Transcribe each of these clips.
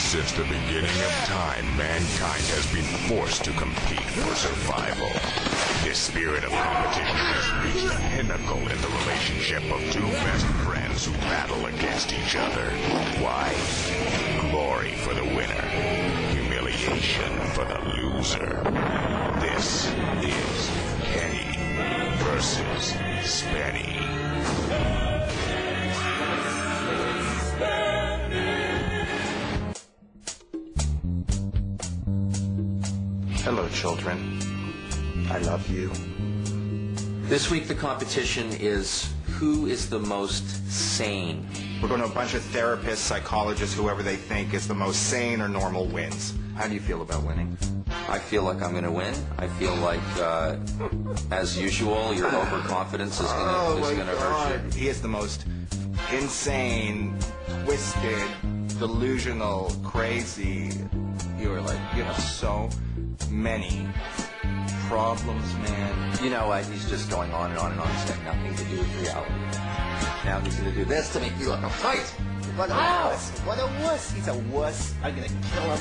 Since the beginning of time, mankind has been forced to compete for survival. This spirit of competition has reached a pinnacle in the relationship of two best friends who battle against each other. Why? Glory for the winner. Humiliation for the loser. This is Kenny versus Spenny. Hello, children. I love you. This week the competition is who is the most sane. We're going to a bunch of therapists, psychologists, whoever they think is the most sane or normal wins. How do you feel about winning? I feel like I'm going to win. I feel like, as usual, your overconfidence is going to hurt you. He is the most insane, twisted, delusional, crazy. You have so many problems, man. You know what? He's just going on and on and on. It's got nothing to do with reality. Now he's going to do this to make you look a fight. What a wuss. What a wuss. He's a wuss. I'm going to kill him.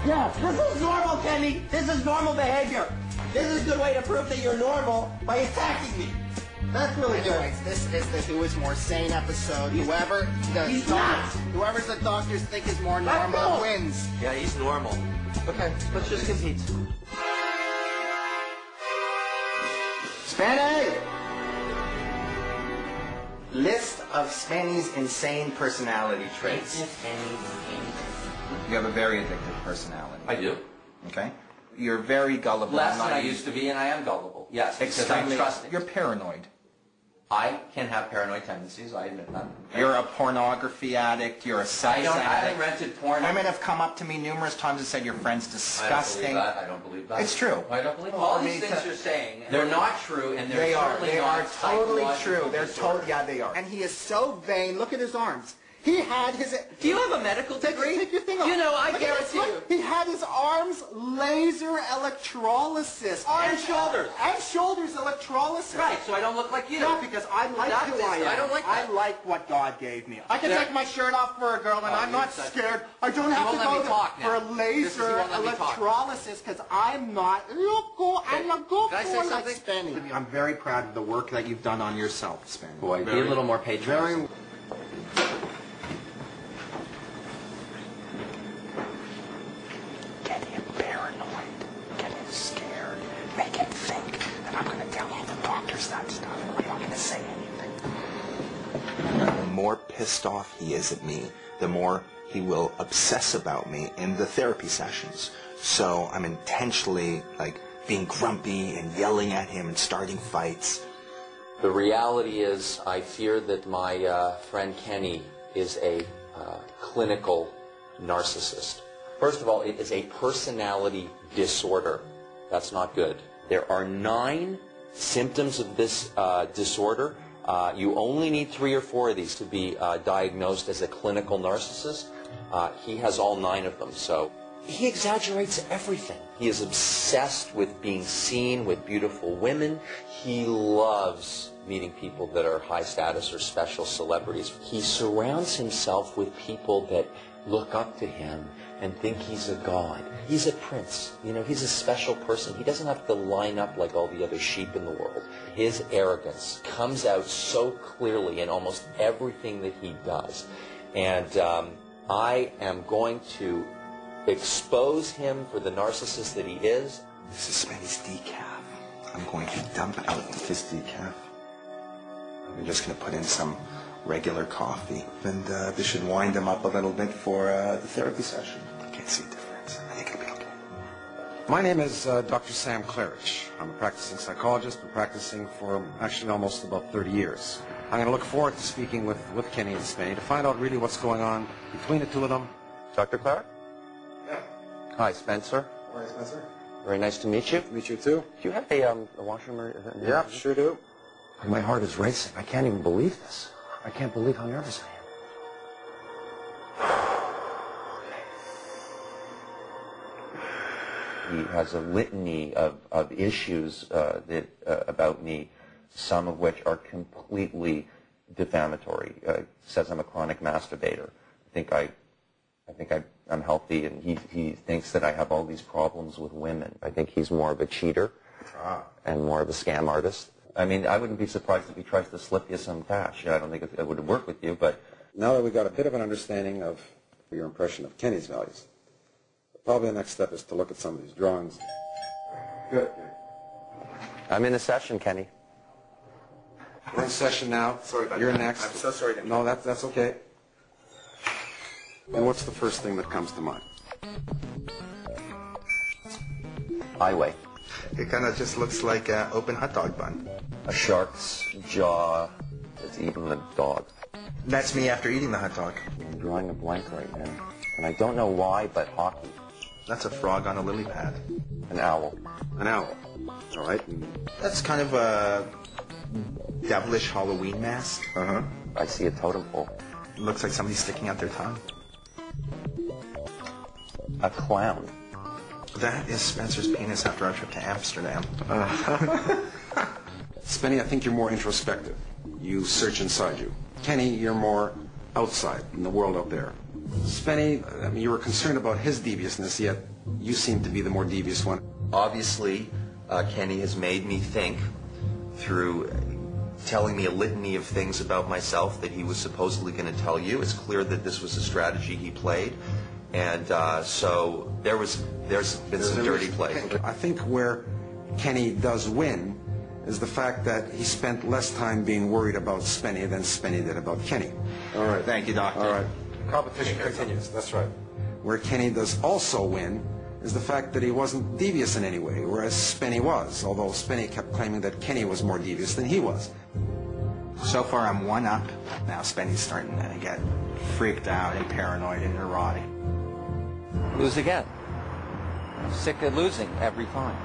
Yeah, this is normal, Kenny. This is normal behavior. This is a good way to prove that you're normal by attacking me. That's really good. Anyways, this is the Who is More Sane episode. Whoever's the doctors think is more normal wins. Yeah, he's normal. Okay, let's just compete. Spenny! List of Spenny's insane personality traits. You have a very addictive personality. I do. Okay? You're very gullible. Less than I used to be, and I am gullible. Yes, because I'm trusting. You're paranoid. I can have paranoid tendencies, I admit that. You're a pornography addict. You're a sex addict. I haven't rented porn. Women have come up to me numerous times and said your friend's disgusting. I don't believe that. It's true. I don't believe that. All these things you're saying, they're not true, and they're certainly not totally true. They're totally, yeah, they are. And he is so vain. Look at his arms. He had his... Do you have a medical degree? Take your thing off. You know, I Look guarantee you. He had his arms laser electrolysis. And shoulders. And shoulders electrolysis. Right, so I don't look like you. Yeah, because I like who I am. I don't like that. I like what God gave me. I can take my shirt off for a girl, and I'm not scared. I don't have to go for a laser electrolysis because I'm not. I'm not good Can I say something? Spenny. I'm very proud of the work that you've done on yourself, Spenny. Boy, be a little more patriotic. Get him paranoid. Get him scared. Make him think that I'm going to tell all the doctors that stuff. I'm not going to say anything. The more pissed off he is at me, the more he will obsess about me in the therapy sessions. So I'm intentionally, being grumpy and yelling at him and starting fights. The reality is, I fear that my friend Kenny is a clinical narcissist. First of all, it is a personality disorder. That's not good. There are 9 symptoms of this disorder. You only need 3 or 4 of these to be diagnosed as a clinical narcissist. He has all 9 of them, so he exaggerates everything. He is obsessed with being seen with beautiful women. He loves meeting people that are high status or special celebrities. He surrounds himself with people that look up to him and think he's a god. He's a prince. You know, he's a special person. He doesn't have to line up like all the other sheep in the world. His arrogance comes out so clearly in almost everything that he does. And I am going to expose him for the narcissist that he is. This is Spenny's decaf. I'm going to dump out his decaf. I'm just going to put in some regular coffee. And this should wind him up a little bit for the therapy session. I can't see a difference. I think it'll be okay. My name is Dr. Sam Claridge. I'm a practicing psychologist. Been practicing for actually almost about 30 years. I'm going to look forward to speaking with Kenny and Spenny to find out really what's going on between the two of them. Dr. Clark? Yeah. Hi, Spencer. Hi, Spencer. Very nice to meet you. Meet you too. Do you have a washroom or... Yeah, sure do. My heart is racing. I can't even believe this. I can't believe how nervous I am. He has a litany of issues about me, some of which are completely defamatory. Says I'm a chronic masturbator. I think I I think I'm healthy, and he thinks that I have all these problems with women. I think he's more of a cheater and more of a scam artist. I mean, I wouldn't be surprised if he tries to slip you some cash. I don't think it would work with you, but... Now that we've got a bit of an understanding of your impression of Kenny's values, probably the next step is to look at some of these drawings. Good. I'm in a session, Kenny. We're in session now. Sorry about You're that. next. I'm so sorry to No, that's okay. And what's the first thing that comes to mind? Highway. It kind of just looks like an open hot dog bun. A shark's jaw that's eating a dog. That's me after eating the hot dog. I'm drawing a blank right now. And I don't know why, but hockey. That's a frog on a lily pad. An owl. An owl. All right. And That's kind of a devilish Halloween mask. uh-huh. I see a totem pole. It looks like somebody's sticking out their tongue. A clown. That is Spencer's penis after our trip to Amsterdam. Spenny, I think you're more introspective. You search inside you. Kenny, you're more outside, in the world out there. Spenny, I mean, you were concerned about his deviousness, yet you seem to be the more devious one. Obviously, Kenny has made me think through telling me a litany of things about myself that he was supposedly going to tell you. It's clear that this was a strategy he played. And so there's been some dirty play. I think where Kenny does win is the fact that he spent less time being worried about Spenny than Spenny did about Kenny. All right. Thank you, Doctor. All right. Competition continues. That's right. Where Kenny does also win is the fact that he wasn't devious in any way, whereas Spenny was, although Spenny kept claiming that Kenny was more devious than he was. So far, I'm one up. Now Spenny's starting to get freaked out and paranoid and neurotic. Lose again. I'm sick of losing every time.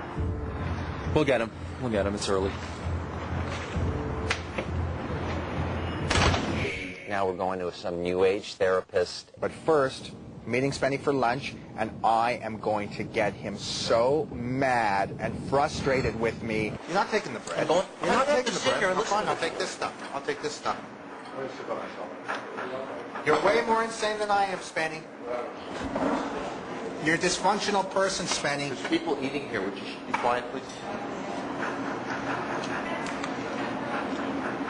We'll get him. We'll get him. It's early. Now we're going to some new age therapist. But first, meeting Spenny for lunch, and I am going to get him so mad and frustrated with me. You're not taking the bread. You're not taking the bread. Fine, I'll take this stuff. I'll take this stuff. You're way more insane than I am, Spenny. You're a dysfunctional person, Spenny. There's people eating here. Would you be quiet, please?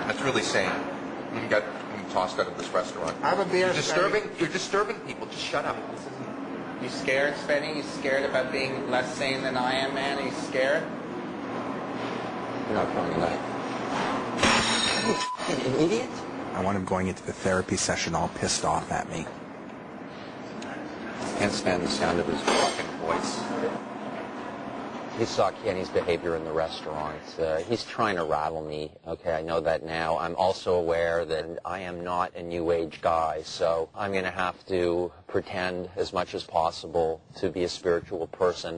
That's really sane. You got tossed out of this restaurant. Have a beer, You're disturbing people. Just shut up. You scared, Spenny? You scared about being less sane than I am, man? Are you scared? You're not coming tonight. An idiot? I want him going into the therapy session all pissed off at me. Can't stand the sound of his fucking voice. He saw Kenny's behavior in the restaurant. He's trying to rattle me. Okay, I know that now. I'm also aware that I am not a new age guy, so I'm going to have to pretend as much as possible to be a spiritual person.